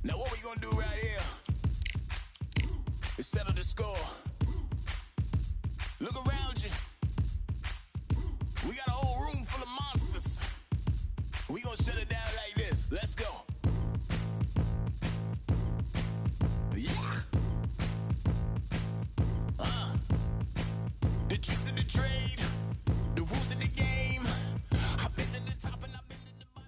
Now what we gonna do right here is settle the score. Look around you. We got a whole room full of monsters. We gonna shut it down like this. Let's go. Yeah. The tricks of the trade, the rules of the game. I've been to the top and I've been to the bottom.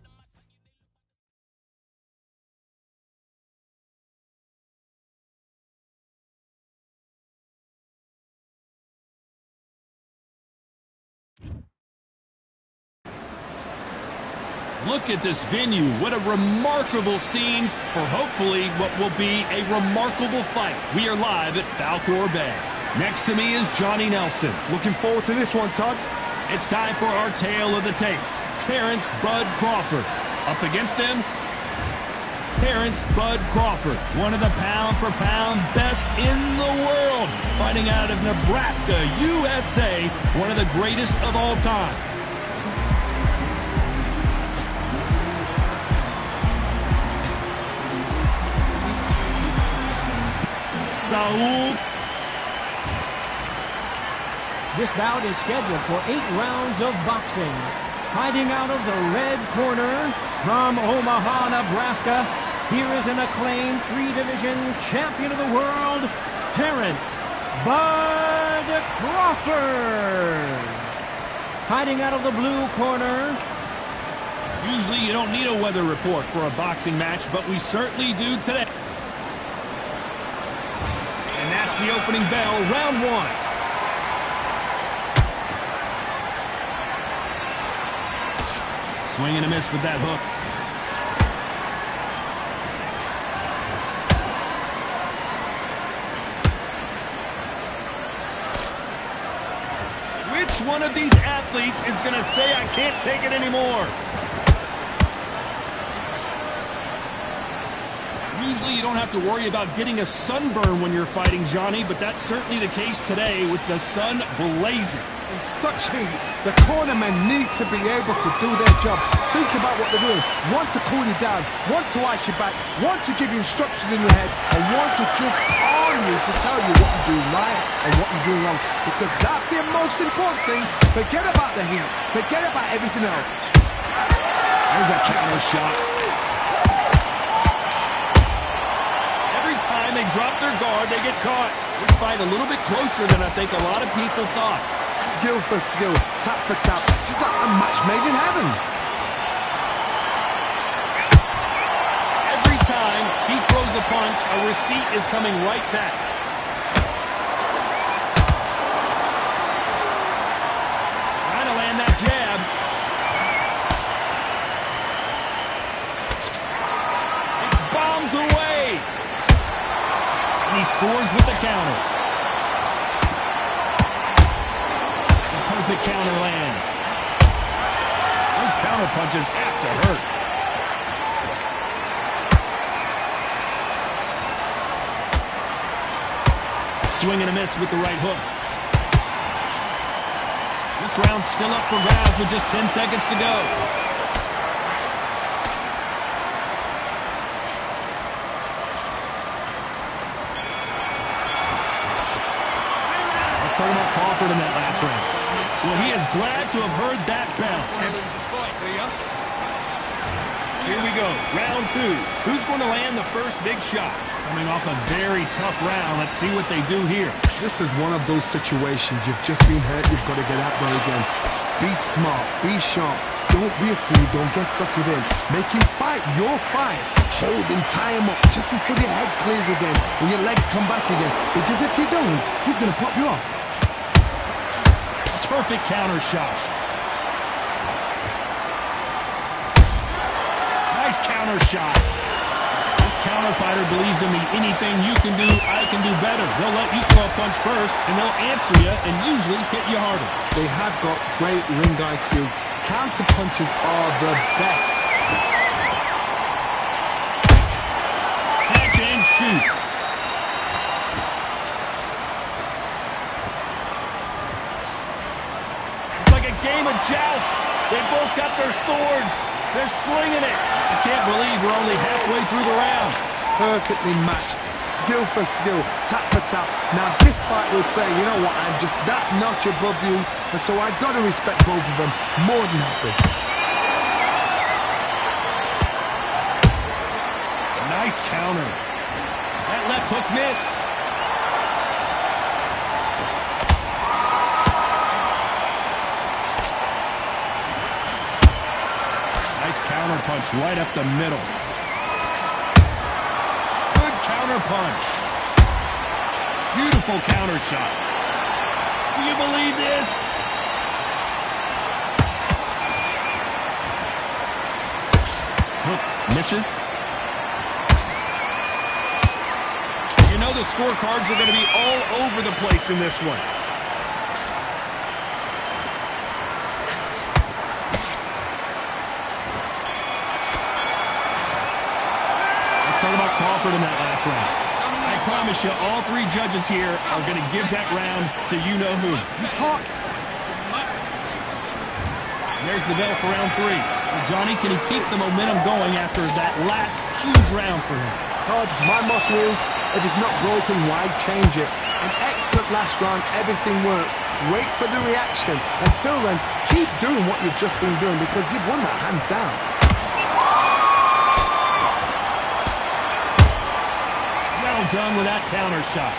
Look at this venue. What a remarkable scene for hopefully what will be a remarkable fight. We are live at Falcor Bay. Next to me is Johnny Nelson. Looking forward to this one, Todd. It's time for our tale of the tape. Terrence Bud Crawford. Up against them, Terrence Bud Crawford, one of the pound-for-pound best in the world, fighting out of Nebraska, USA, one of the greatest of all time. Saul. This bout is scheduled for 8 rounds of boxing. Fighting out of the red corner from Omaha, Nebraska, here is an acclaimed 3-division champion of the world, Terrence Bud Crawford. Fighting out of the blue corner. Usually you don't need a weather report for a boxing match, but we certainly do today. And that's the opening bell, round 1. Swing and a miss with that hook. Which one of these athletes is going to say, I can't take it anymore? Usually you don't have to worry about getting a sunburn when you're fighting, Johnny, but that's certainly the case today with the sun blazing. In such heat, the cornermen need to be able to do their job. Think about what they're doing. One to cool you down, one to ice your back, one to give you instructions in your head, and one to just arm you to tell you what you're doing right and what you're doing wrong. Because that's the most important thing. Forget about the heat. Forget about everything else. There's a counter shot. Every time they drop their guard, they get caught. This fight a little bit closer than I think a lot of people thought. Skill for skill, tap for tap, just like a match made in heaven. Every time he throws a punch, a receipt is coming right back. Trying to land that jab. It bombs away. And he scores with the counter. The counter lands. Those counter punches have to hurt. Swing and a miss with the right hook. This round's still up for grabs with just 10 seconds to go. Let's talk about Crawford in that last round. Well, he is glad to have heard that bell. Here we go, round 2. Who's going to land the first big shot? Coming off a very tough round. Let's see what they do here. This is one of those situations. You've just been hurt. You've got to get out there again. Be smart. Be sharp. Don't be a fool. Don't get suckered in. Make him fight your fight. Hold him, tie him up just until your head clears again and your legs come back again. Because if you don't, he's going to pop you off. Perfect counter shot. Nice counter shot. This counter fighter believes in the anything you can do, I can do better. They'll let you throw a punch first, and they'll answer you and usually hit you harder. They have got great ring IQ. Counter punches are the best. Catch and shoot. Game of joust. They both got their swords. They're slinging it. I can't believe we're only halfway through the round. perfectly matched. Skill for skill, tap for tap. Now this fight will say, you know what, I'm just that notch above you, and so I've got to respect both of them more than happy. Nice counter. That left hook missed. Nice counter punch right up the middle. Good counter punch. Beautiful counter shot. Do you believe this? Hook misses. You know the scorecards are going to be all over the place in this one. Let's talk about Crawford in that last round. I promise you, all three judges here are going to give that round to you-know-who. There's the bell for round 3. Well, Johnny, can he keep the momentum going after that last huge round for him? Todd, my motto is, if it's not broken, why change it? An excellent last round, everything works. Wait for the reaction. Until then, keep doing what you've just been doing because you've won that hands down. Well done with that counter shot.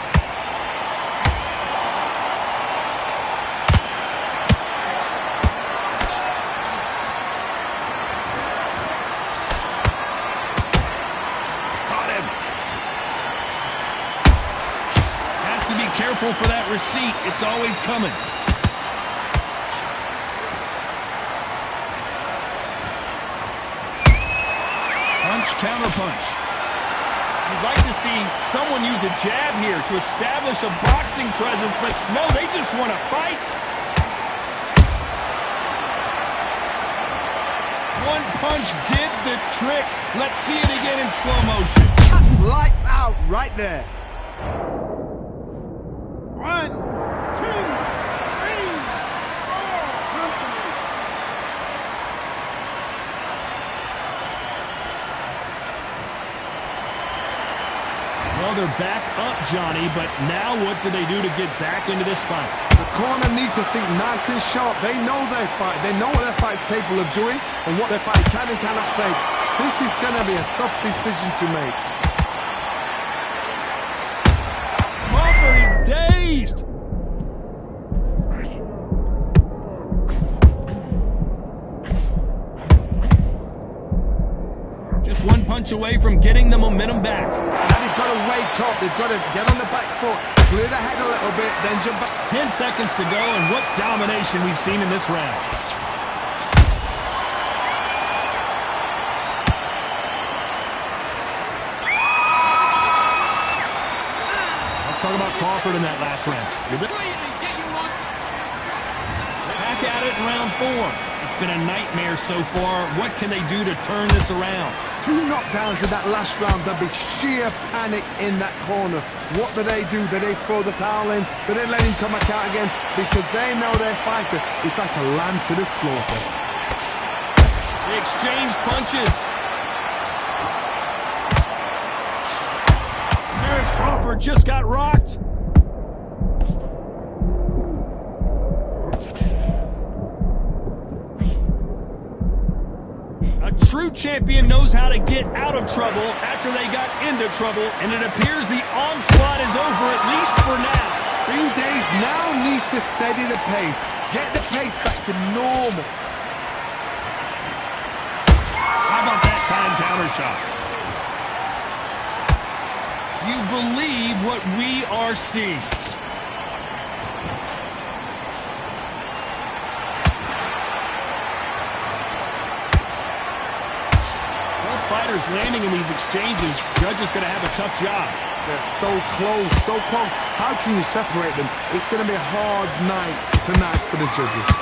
Careful for that receipt. It's always coming. Punch, counter punch. You'd like to see someone use a jab here to establish a boxing presence, but no, they just want to fight. One punch did the trick. Let's see it again in slow motion. That's lights out right there. 1, 2, 3, 4. Well, they're back up, Johnny, but now what do they do to get back into this fight? The corner needs to think nice and sharp. They know their fight. They know what their fight's capable of doing and what their fight can and cannot take. This is going to be a tough decision to make. Crawford is dazed. Just one punch away from getting the momentum back. Now they've got to wake up. They've got to get on the back foot, clear the head a little bit, then jump back. 10 seconds to go, and what domination we've seen in this round. Talk about Crawford in that last round. Back at it in round 4. It's been a nightmare so far. What can they do to turn this around? 2 knockdowns in that last round. There'll be sheer panic in that corner. What do? Do they throw the towel in? Do they let him come back out again? Because they know their fighter is like a lamb to the slaughter. They exchange punches. Crawford just got rocked. A true champion knows how to get out of trouble after they got into trouble, and it appears the onslaught is over, at least for now. Green Days now needs to steady the pace, get the pace back to normal. How about that time counter shot? You believe what we are seeing. Both fighters landing in these exchanges. Judge is going to have a tough job. They're so close, so close. How can you separate them? It's going to be a hard night tonight for the judges.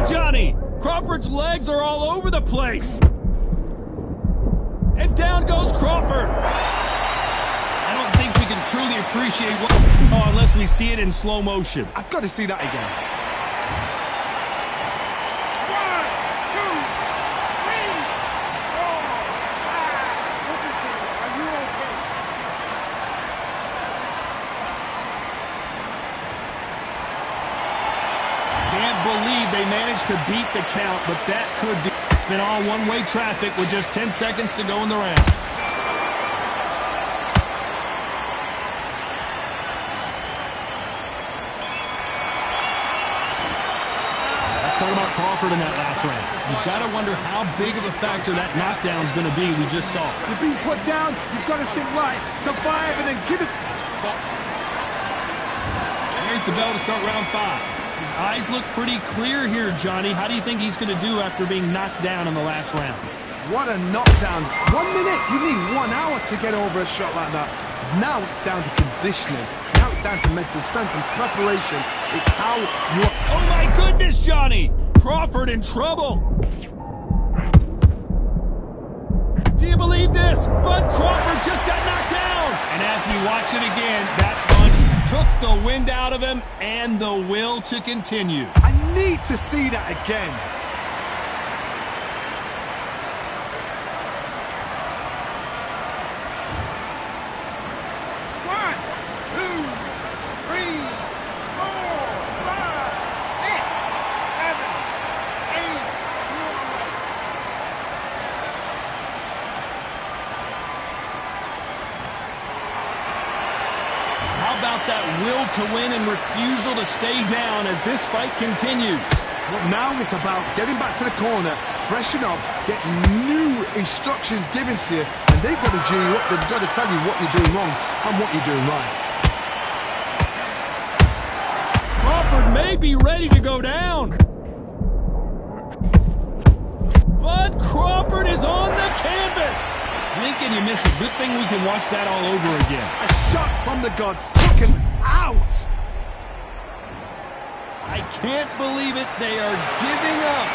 Johnny! Crawford's legs are all over the place! And down goes Crawford! I don't think we can truly appreciate what we saw unless we see it in slow motion. I've got to see that again. they managed to beat the count, but that could be. It's been all one-way traffic with just 10 seconds to go in the round. Talk about Crawford in that last round. You've got to wonder how big of a factor that knockdown's going to be we just saw. You're being put down, you've got to think, right, survive and then give it. Here's the bell to start round 5. His eyes look pretty clear here, Johnny. How do you think he's going to do after being knocked down in the last round? What a knockdown. 1 minute, you need 1 hour to get over a shot like that. Now it's down to conditioning. Now it's down to mental strength and preparation. It's how you are. Oh my goodness, Johnny! Crawford in trouble! Do you believe this? Bud Crawford just got knocked down! And as we watch it again, that punch took the wind out of him and the will to continue. I need to see that again. About that will to win and refusal to stay down as this fight continues. Well, now it's about getting back to the corner, freshen up, get new instructions given to you, and they've got to G you up, they've got to tell you what you're doing wrong and what you're doing right. Crawford may be ready to go down. Bud Crawford is on the canvas. Blink and you miss it. Good thing we can watch that all over again. A shot from the gods, taken out. I can't believe it. They are giving up.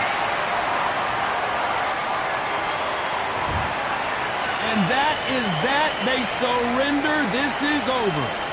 And that is that. They surrender. This is over.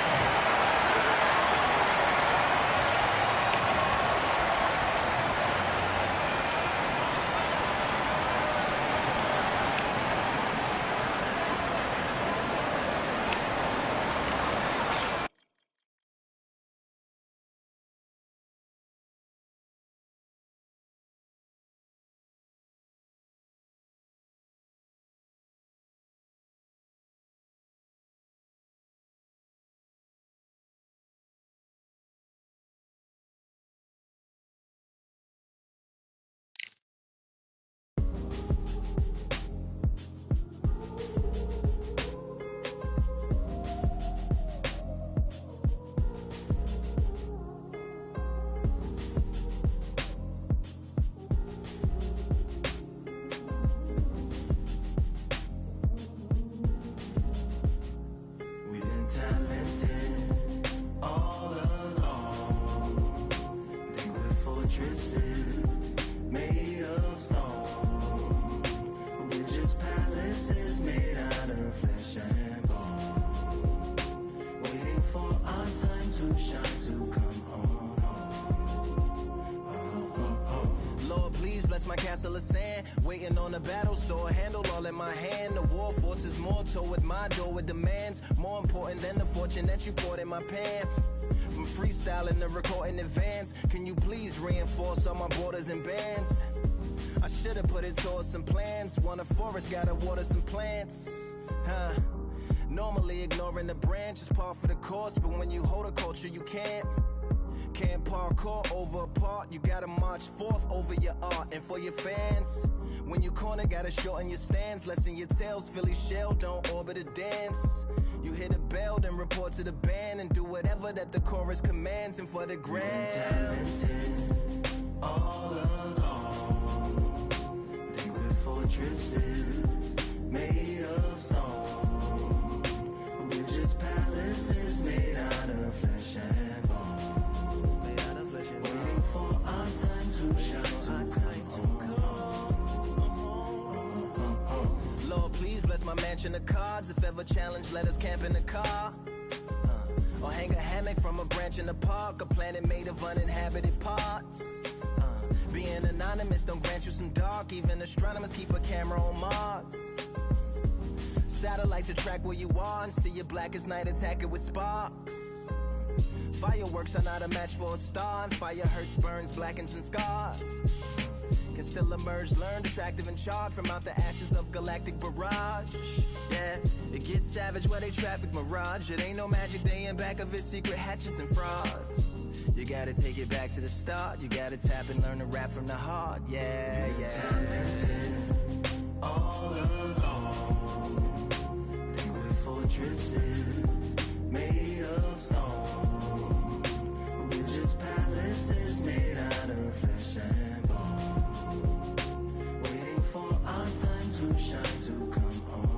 Made of stone, we're just palaces made out of flesh and bone, waiting for our time to shine, to come on home. Lord, please bless my castle of sand, waiting on a battle sword, handle all in my hand. The war force is mortal with my door with demands, more important than the fortune that you poured in my pan. From freestyling to recording advance, can you please reinforce all my borders and bands? I should've put it towards some plans. Want a forest, gotta water some plants. Normally ignoring the branch is par for the course, but when you hold a culture you can't parkour over a part. You gotta march forth over your art and for your fans. When you corner, gotta shorten your stance, lessen your tails. Philly shell, don't orbit a dance. You hit a bell, then report to the band and do whatever that the chorus commands. And for the grand, talented all along. Think with fortresses made of stone. We're just palaces made out of flesh and bone. Made out of flesh and bone. Waiting for our time to shine, to come on. Lord, please bless my mansion of cards. If ever challenged, let us camp in the car. Or hang a hammock from a branch in the park. A planet made of uninhabited parts. Being anonymous don't grant you some dark. Even astronomers keep a camera on Mars. Satellite to track where you are and see your black as night, attack it with sparks. Fireworks are not a match for a star, and fire hurts, burns, blackens, and scars. Can still emerge, learned, attractive, and charred from out the ashes of galactic barrage. Yeah, it gets savage where they traffic mirage. It ain't no magic day in back of its secret hatches and frauds. You gotta take it back to the start. You gotta tap and learn to rap from the heart. Yeah, yeah. Talented all alone. They were fortresses made of stone. We're just palaces made out of flesh and bone, waiting for our time to shine, to come on.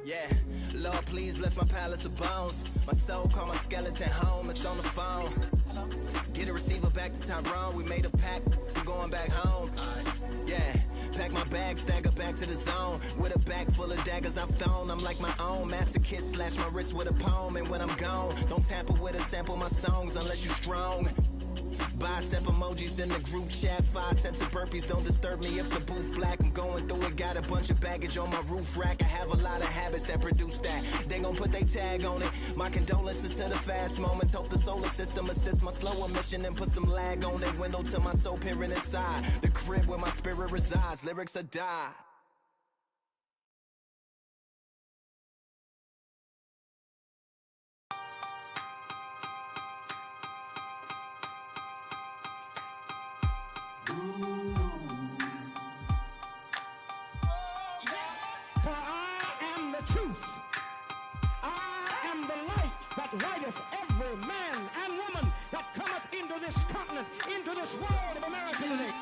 Yeah, Lord, please bless my palace of bones. My soul call my skeleton home, it's on the phone. Get a receiver back to Tyrone. We made a pact, I'm going back home. Yeah, pack my bag, stagger back to the zone. With a bag full of daggers I've thrown. I'm like my own masochist, slash my wrist with a poem. And when I'm gone, don't tamper with or sample my songs unless you strong. Bicep emojis in the group chat, 5 sets of burpees, don't disturb me if the booth black. I'm going through it, got a bunch of baggage on my roof rack. I have a lot of habits that produce that. They gon' put they tag on it. My condolences to the fast moments. Hope the solar system assists my slow emission and put some lag on it. Window to my soul peering inside the crib where my spirit resides. Lyrics are die. For I am the truth. I am the light that lighteth every man and woman that cometh into this continent, into this world of America today.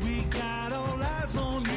We got all eyes on you.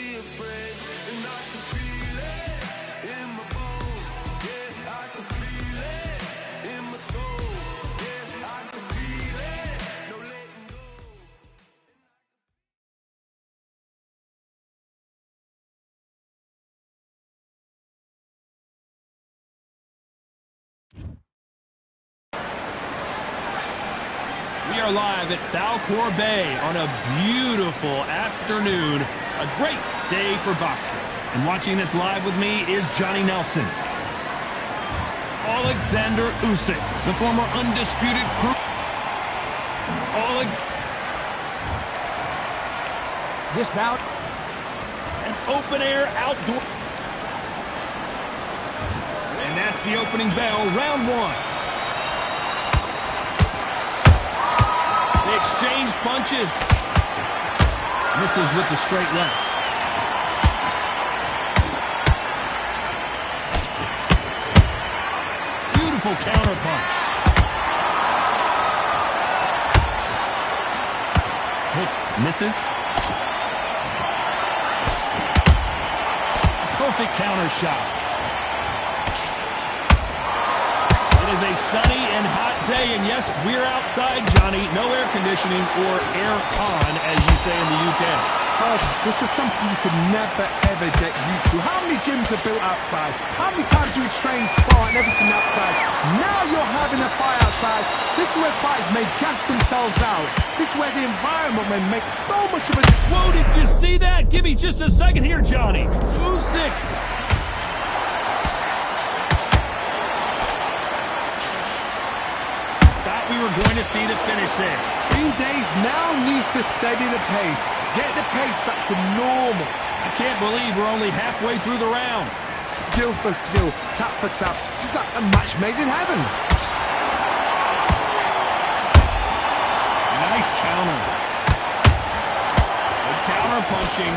be afraid, and I can feel it in my bones. Yeah, I can feel it in my soul. Yeah, I can feel it. No letting go. We are live at Balcour Bay on a beautiful afternoon. A great day for boxing. And watching this live with me is Johnny Nelson. Alexander Usyk, the former Undisputed crew. This bout, An open-air outdoor. And that's the opening bell, round one. They exchange punches. Misses with the straight left. Beautiful counter punch. Hook misses. Perfect counter shot. It is a sunny and hot day, and yes, we're outside, Johnny. No air conditioning or air con, as you say in the UK. This is something you could never, ever get used to. How many gyms are built outside? How many times do we train, spar, and everything outside? Now you're having a fight outside. This is where fighters may gas themselves out. This is where the environment may make so much of a... Whoa, did you see that? Give me just a second here, Johnny. Usyk. Thought we were going to see the finish there. Green Days now needs to steady the pace. Get the pace back to normal. I can't believe we're only halfway through the round. Skill for skill, tap for tap. Just like a match made in heaven. Nice counter. Good counter punching.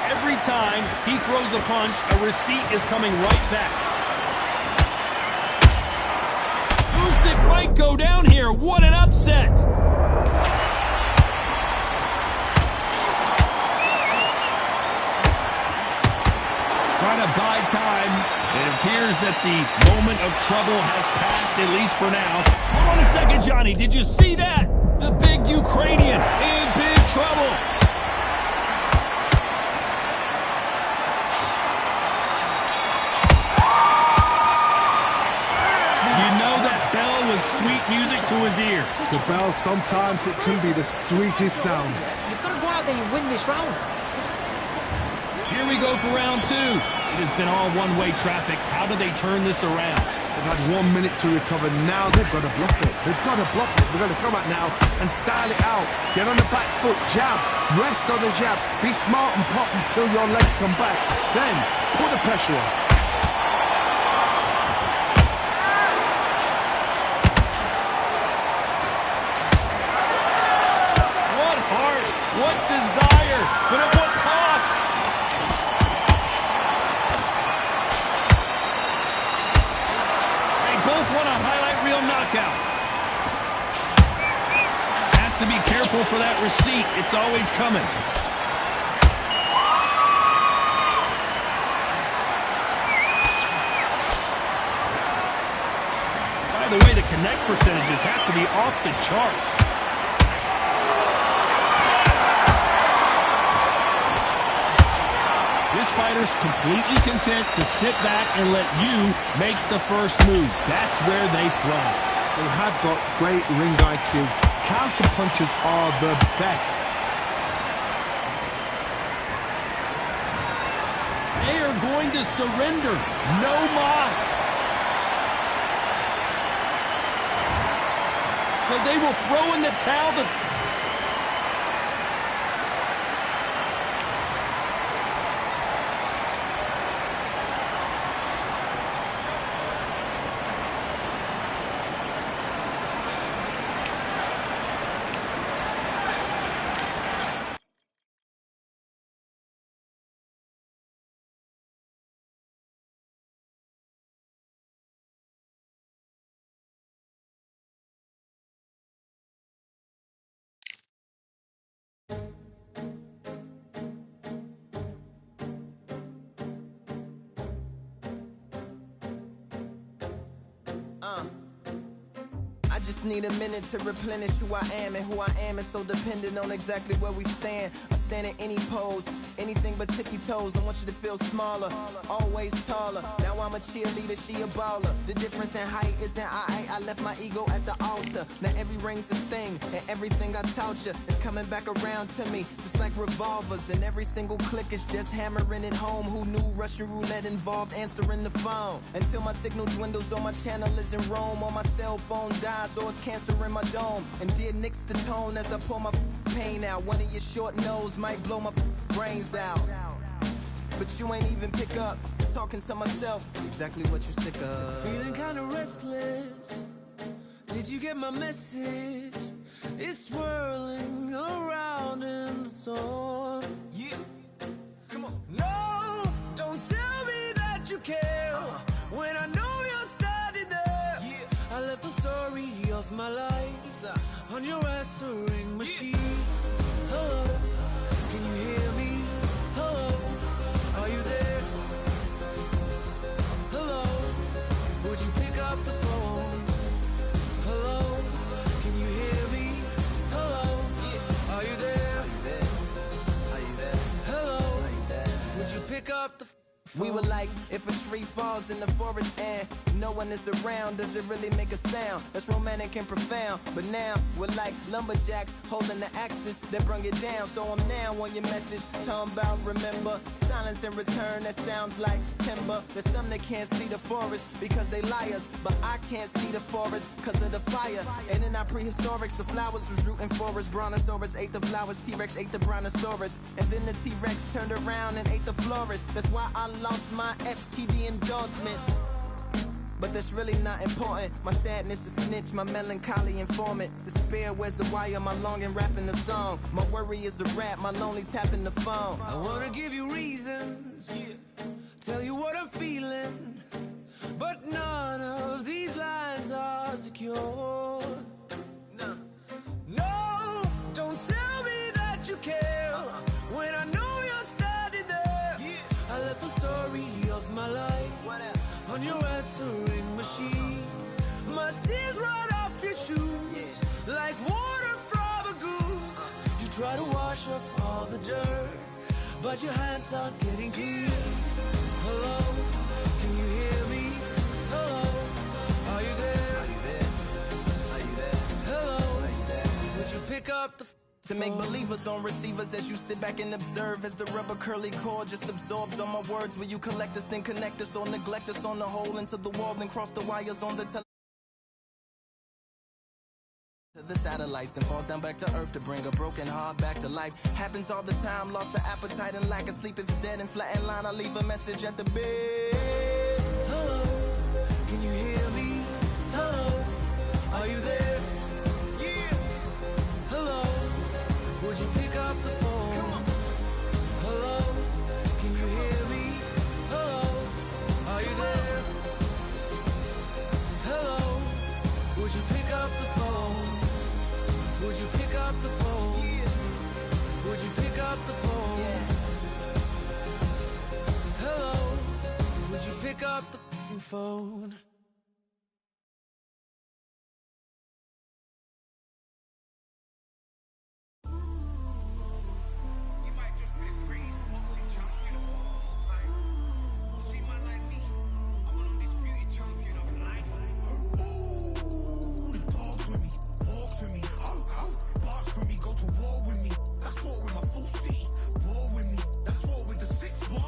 Every time he throws a punch, a receipt is coming right back. Usyk might go down here. What an upset. Trying to buy time. It appears that the moment of trouble has passed, at least for now. Hold on a second, Johnny. Did you see that? The big Ukrainian in big trouble. You know that bell was sweet music to his ears. The bell, sometimes it can be the sweetest sound. you've got to go out there and win this round. Here we go for round two. It has been all one-way traffic. How do they turn this around? They've had 1 minute to recover. Now they've got to bluff it. They've got to bluff it. They've got to come out now and style it out. Get on the back foot, jab, rest on the jab. Be smart and pop until your legs come back. Then put the pressure on. What heart, what desire, but at what cost? They both want a highlight reel knockout. Has to be careful for that receipt. It's always coming. By the way, the connect percentages have to be off the charts. This fighter's completely content to sit back and let you make the first move. That's where they thrive. They have got great ring IQ. Counter punches are the best. They are going to surrender. No mas. So they will throw in the towel. I just need a minute to replenish who I am, and who I am is so dependent on exactly where we stand. I stand in any pose, anything but tippy toes. Don't want you to feel smaller, always taller. Now I'm a cheerleader, she a baller. The difference in height isn't I left my ego at the altar. Now every ring's a thing, and everything I taught you is coming back around to me, just like revolvers. And every single click is just hammering it home. Who knew Russian roulette involved answering the phone? Until my signal dwindles or my channel is in Rome, or my cell phone dies, or it's cancer in my dome. And dear nicks the tone as I pull my pain out. One of your short nose might blow my brains out, but you ain't even pick up. Talking to myself, exactly what you sick of. Feeling kinda restless. Did you get my message? It's swirling around in the storm. Yeah, come on. No, don't tell me that you care when I know you're standing there. Yeah. I left the story of my life on your answering machine. Hello, can you hear me? Hello, are you there? Hello, would you pick up the phone? Hello, can you hear me? Hello, are you there? Are you there? Hello, would you pick up the phone? We were like, if a tree falls in the forest and no one is around, does it really make a sound? That's romantic and profound. But now we're like lumberjacks holding the axes that bring it down. So I'm now on your message, talking about remember. Silence in return, that sounds like timber. There's some that can't see the forest because they liars, but I can't see the forest because of the fire. And in our prehistorics, the flowers was rooting for us. Brontosaurus ate the flowers, T-Rex ate the brontosaurus, and then the T-Rex turned around and ate the florist. That's why I lost my FTD endorsements. But that's really not important. My sadness is snitch, my melancholy informant. Despair wears a wire, my longing rapping the song. My worry is a rap, my lonely tapping the phone. I wanna give you reasons, tell you what I'm feeling, but none of these lines are secure. No, don't tell me that you care when I know you're standing there. I left the story of my life on your answering machine. My tears run off your shoes like water from a goose. You try to wash off all the dirt, but your hands aren't getting clean. Hello, can you hear me? Hello, are you there? Are you there? Are you there? Hello, Are you there? would you pick up the To make believers on receivers as you sit back and observe as the rubber curly cord just absorbs all my words. Will you collect us, then connect us, or neglect us on the hole into the wall, then cross the wires on the the satellites, then falls down back to earth to bring a broken heart back to life. Happens all the time, lost the appetite and lack of sleep. If it's dead and flat in line, I leave a message at the bed. Hello, can you hear me? Hello, are you there? Yeah. Hello, would you pick up the phone? Come on. Hello, can you hear me? Hello, are you there? Hello, would you pick up the phone? Would you pick up the phone? Yeah. Would you pick up the phone? Yeah. Hello, would you pick up the phone? You might just be the greatest boxing champion of all time. You see, man like me, I'm an undisputed champion of life. Ooh, the dogs with me, walks with me, barks with me, go to war with me. That's war with my full city. War with me, that's war with the 6-1.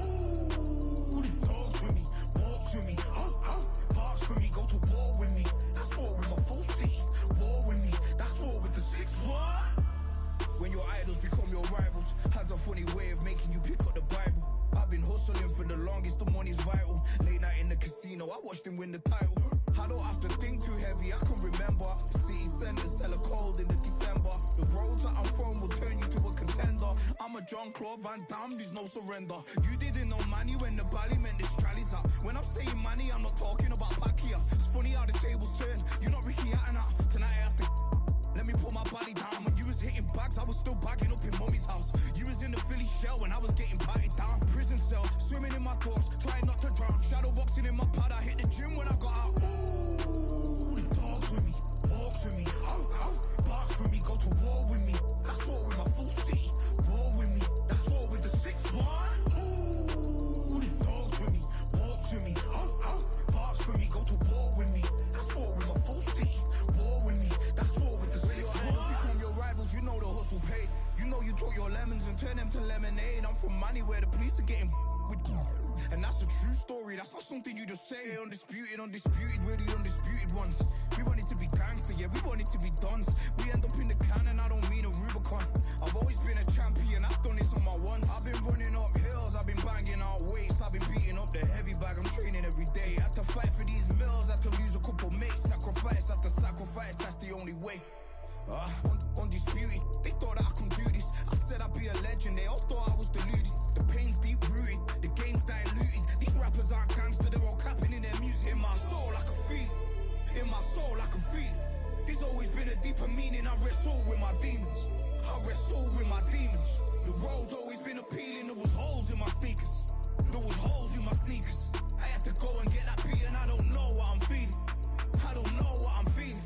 Ooh, the dogs with me, walks with me, barks with me, go to war with me. That's war with my full city. War with me, that's war with the 6-1. When your idols become your rivals, has a funny way of making you pick up the Bible. I've been hustling for the longest, the money's vital. Late night in the casino, I watched him win the title. I don't have to think too heavy, I can remember. The city centers hella cold in the December. The roads that I'm from will turn you to a contender. I'm a Jean-Claude Van Damme, there's no surrender. You didn't know money when the bally meant the strallies up. When I'm saying money, I'm not talking about Pacquiao. It's funny how the tables turn, you're not Ricky Hatton. Tonight I have to let me put my body down. When you was hitting bags, I was still bagging up in mommy's house. You was in the Philly shell when I was getting patted down. Prison cell, swimming in my thoughts, trying not to drown. Shadow boxing in my pad, I hit the gym when I got out. Ooh, where the police are getting with. And that's a true story, that's not something you just say. Undisputed, we're the undisputed ones. We want it to be gangster, yeah, we want it to be dons. We end up in the can and I don't mean a Rubicon. I've always been a champion, I've done this on my ones. I've been running up hills, I've been banging out weights, I've been beating up the heavy bag, I'm training every day. Had to fight for these mills, had to lose a couple mates. Sacrifice after sacrifice, that's the only way. Undisputed, they thought that I could do this. I said I'd be a legend, they all thought I was deluded. The pain's deep rooted, the game's diluted. These rappers aren't gangster, they're all capping in their music. In my soul I can feel it, in my soul I can feel it. There's always been a deeper meaning, I wrestle with my demons. I wrestle with my demons. The road's always been appealing, there was holes in my sneakers. There was holes in my sneakers. I had to go and get that beat and I don't know what I'm feeling. I don't know what I'm feeling.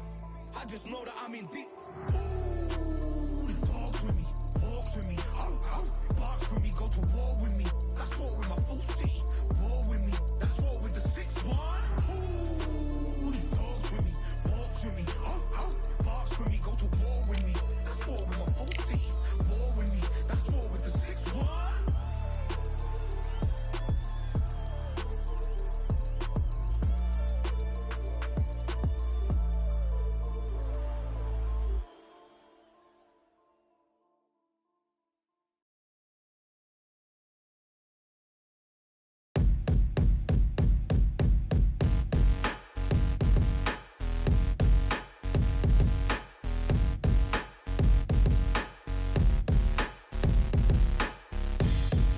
I just know that I'm in deep. Ooh, the dogs with me, walks with me, barks with me, go to war with me. That's war with my full city, war with me. That's war with the 6-1. Ooh, the dogs with me, walks with me, barks with me, go to war with me. That's war with my full city, war with me. That's war with the 6-1.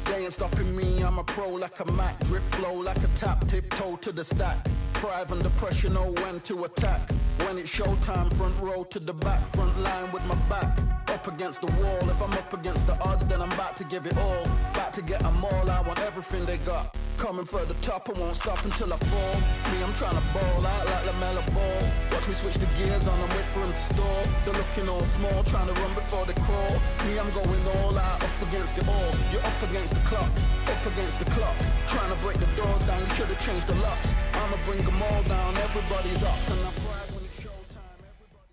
They ain't stopping me, I'm a pro like a Mac. Drip flow like a tap, tiptoe to the stack. Thrive under pressure, know when to attack. When it's showtime, front row to the back. Front line with my back up against the wall. If I'm up against the odds, then I'm about to give it all. About to get them all, I want everything they got. Coming for the top, I won't stop until I fall. Me, I'm trying to ball out like LaMelo Ball. Watch me switch the gears on and wait for him to stall. They're looking all small, trying to run before they crawl. Me, I'm going all out, up against it all. You're up against the clock, up against the clock. Trying to break the doors down, you should have changed the locks. I'ma bring them all down, everybody's up. And I pride when it's showtime, everybody watch.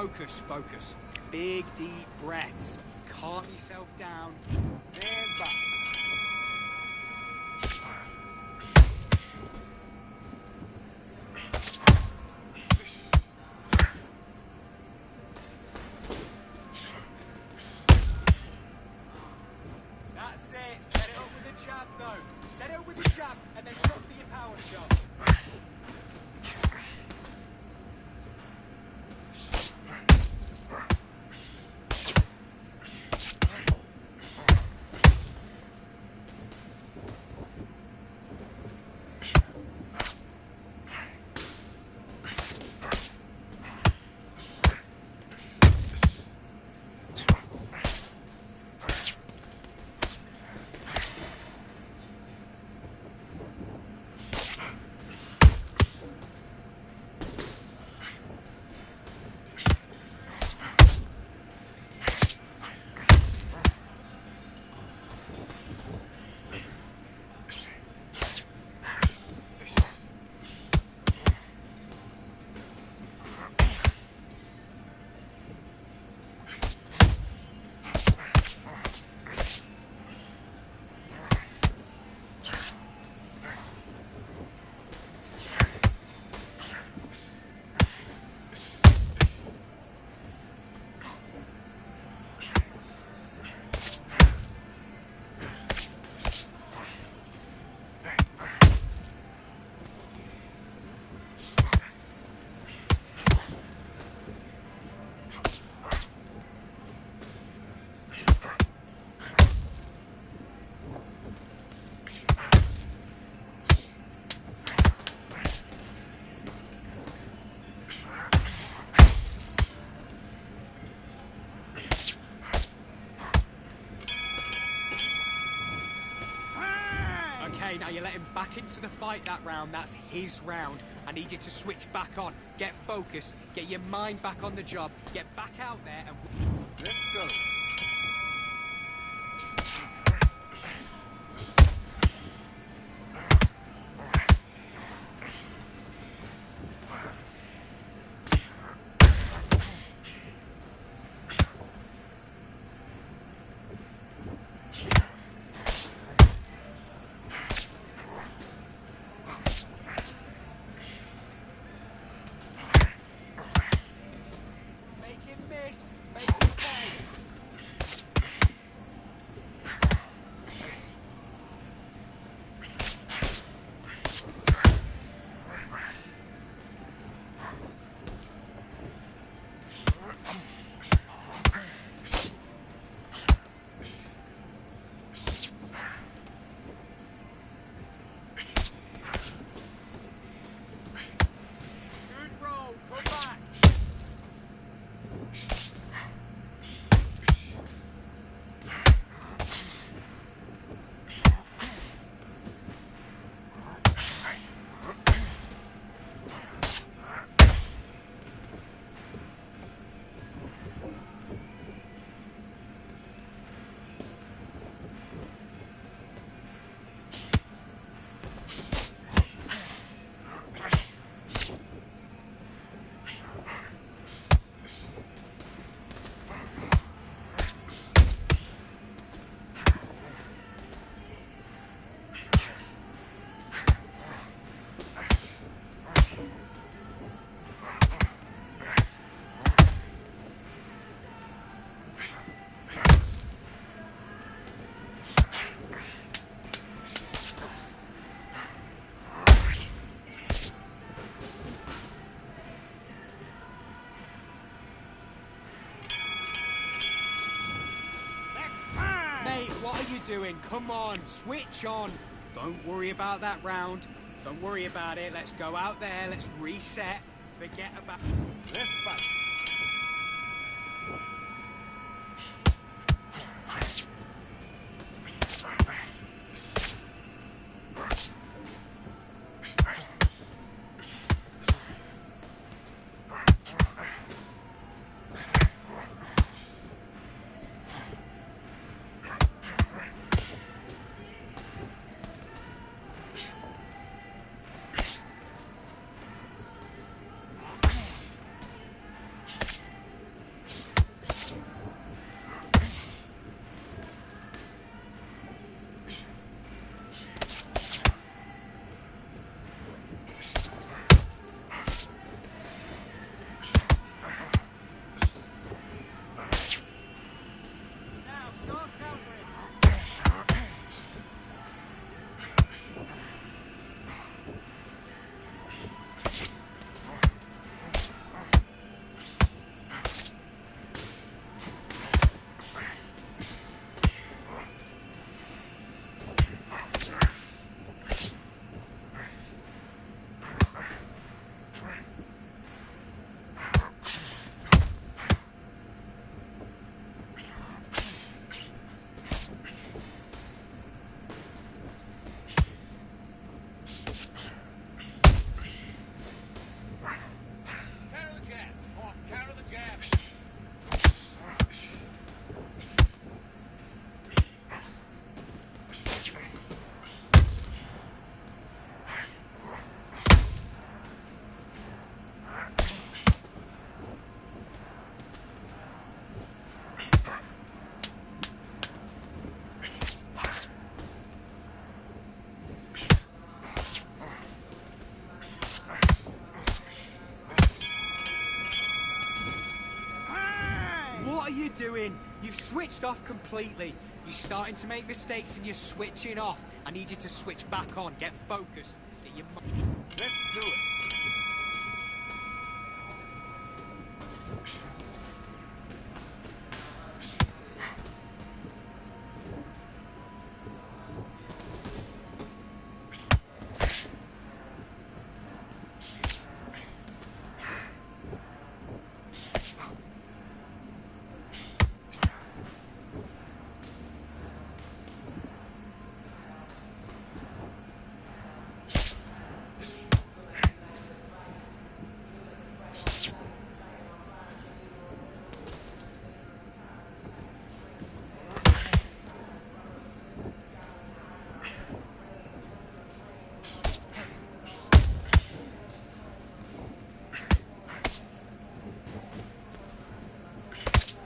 focus, focus. Big, deep breaths. Calm yourself down. Then back. That's it. Set it up with a jab, though. Set it up with a jab, and then drop for your power shot. Okay, now you let him back into the fight that round. That's his round. I need you to switch back on. Get focused. Get your mind back on the job. Get back out there and... Let's go. Make him miss. Make him pay. Good roll. Come back. Mate, what are you doing? Come on, switch on. Don't worry about that round. Don't worry about it. Let's go out there. Let's reset. Forget about... Let's fight. switched off completely. You're starting to make mistakes and you're switching off. I need you to switch back on. Get focused. Get your mind. Let's do it.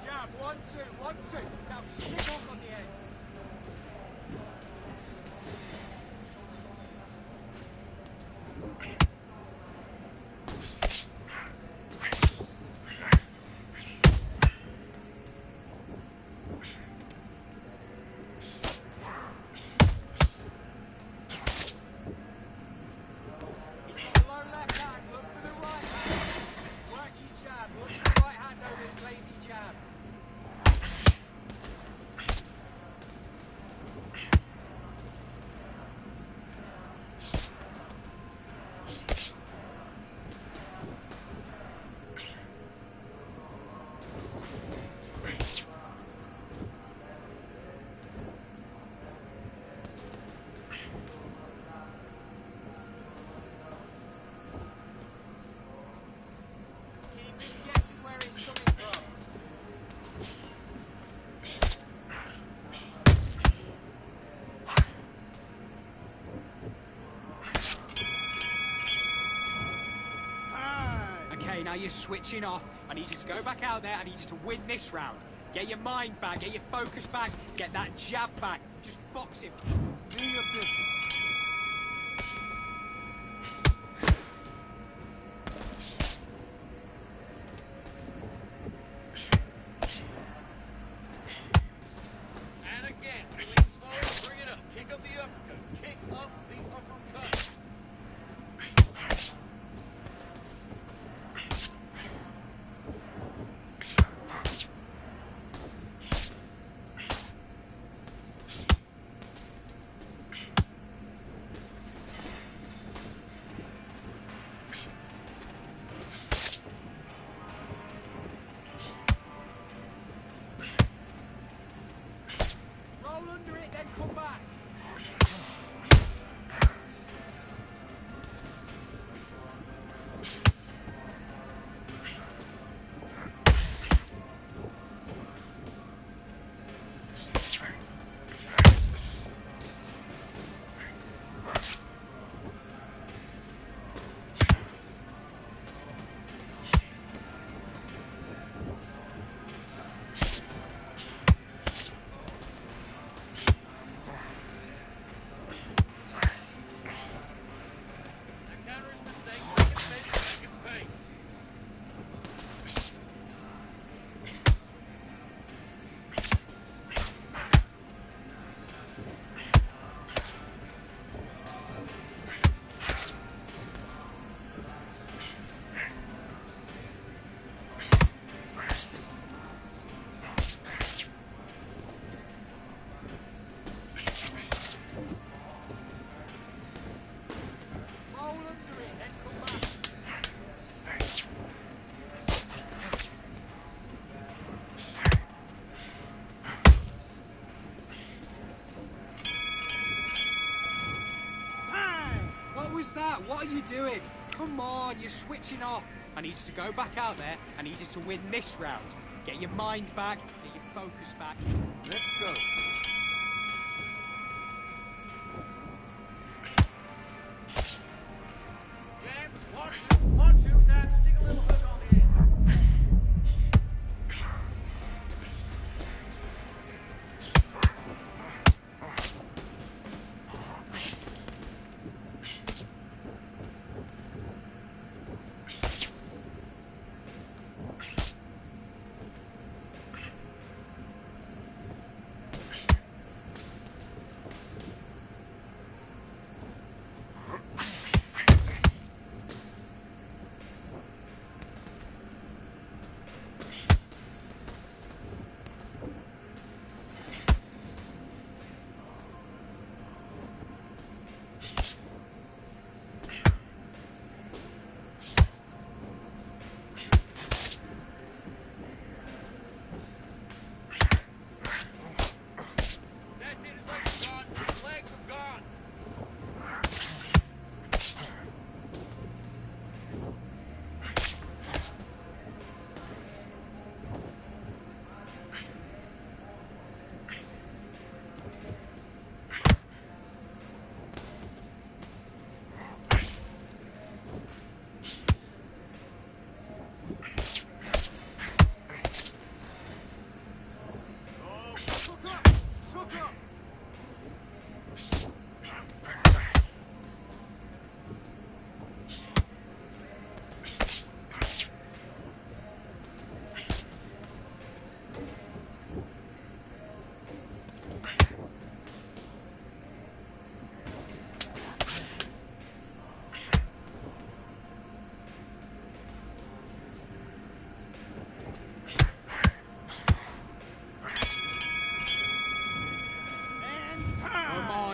Jab, 1, 2, 1, 2. Now stick off on the end. He's got the low left hand. Look for the right hand. Work your jab. Look for the right hand over his lazy jab. Keep him guessing where he's coming from. Okay, now you're switching off. I need you to go back out there. I need you to win this round. Get your mind back, get your focus back, get that jab back. Just box him. Do your business. And again, release forward, bring it up. Kick up the uppercut. Kick up the uppercut. Roll under it, then come back. That counter his mistake. Make it pay. Make it pay. Roll under it, then come back. Bang! What was that? What are you doing? Come on, you're switching off. I need you to go back out there. I need you to win this round. Get your mind back, get your focus back. Let's go. Jab, 1, 2, 1, 2. Now stick a little hook on the end.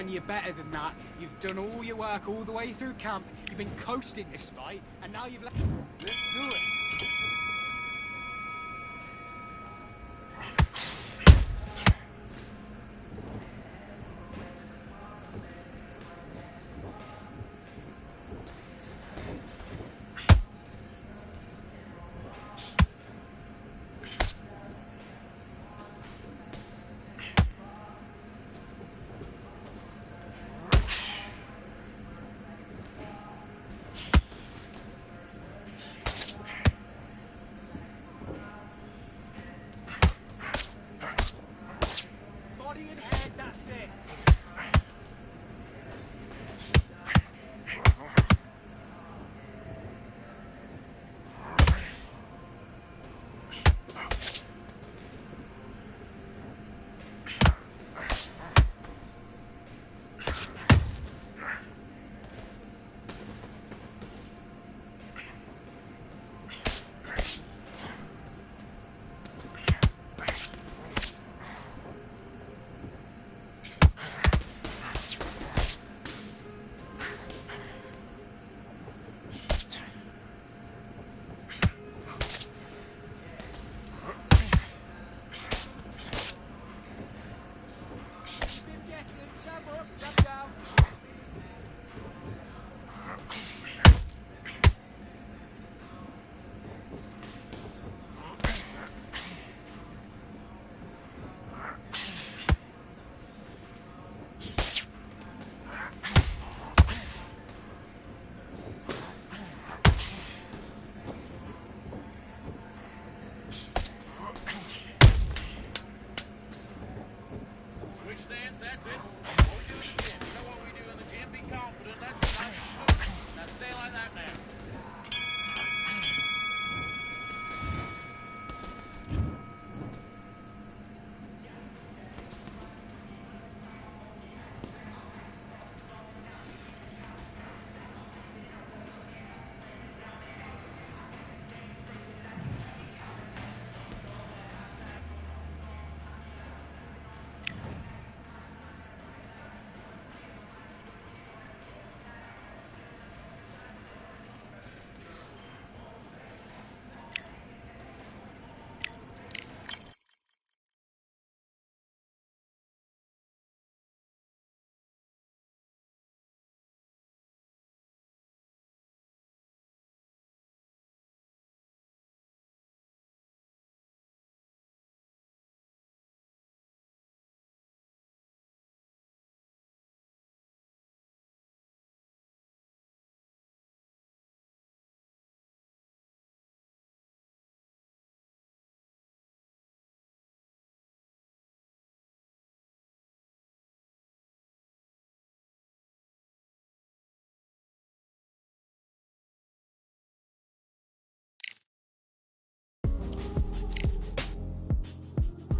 on, you're better than that. You've done all your work all the way through camp. You've been coasting this fight, and now you've left...